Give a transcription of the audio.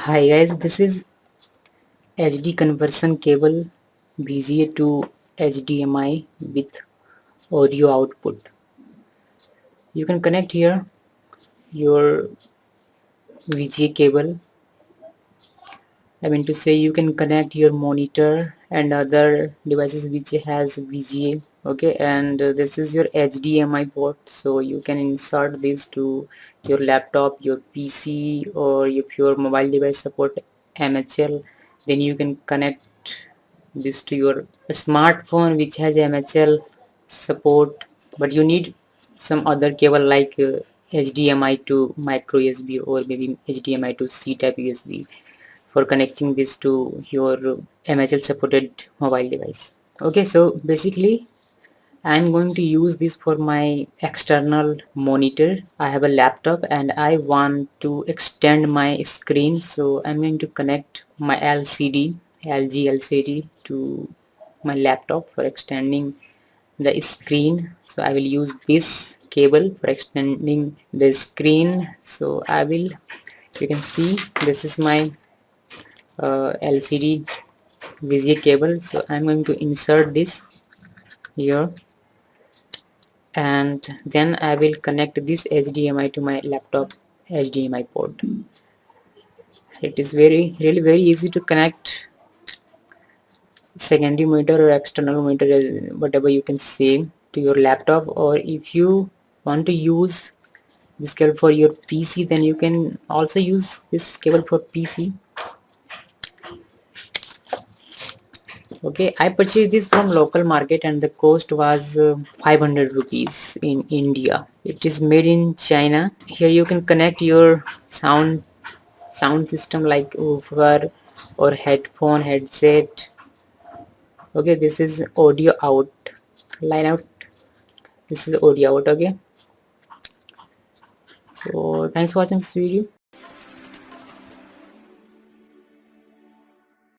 Hi guys, this is HD conversion cable VGA to HDMI with audio output. You can connect here your VGA cable. I mean to say you can connect your monitor and other devices which has VGA. Okay, and this is your HDMI port, so you can insert this to your laptop, your PC, or if your mobile device support MHL, then you can connect this to your smartphone which has MHL support, but you need some other cable like HDMI to micro USB or maybe HDMI to C type USB for connecting this to your MHL supported mobile device. Okay, so basically I'm going to use this for my external monitor. I have a laptop and I want to extend my screen, so I'm going to connect my LG LCD to my laptop for extending the screen. So I will use this cable for extending the screen. So I will, you can see this is my LCD VGA cable. So I'm going to insert this here, and then I will connect this HDMI to my laptop HDMI port. It is really very easy to connect secondary monitor or external monitor, whatever you can say, to your laptop. Or if you want to use this cable for your PC, then you can also use this cable for PC. Okay, I purchased this from local market and the cost was 500 rupees in India. It is made in China. Here you can connect your sound system like woofer or headphone headset. Okay, this is audio out, line out. This is audio out. Okay, so thanks for watching this video.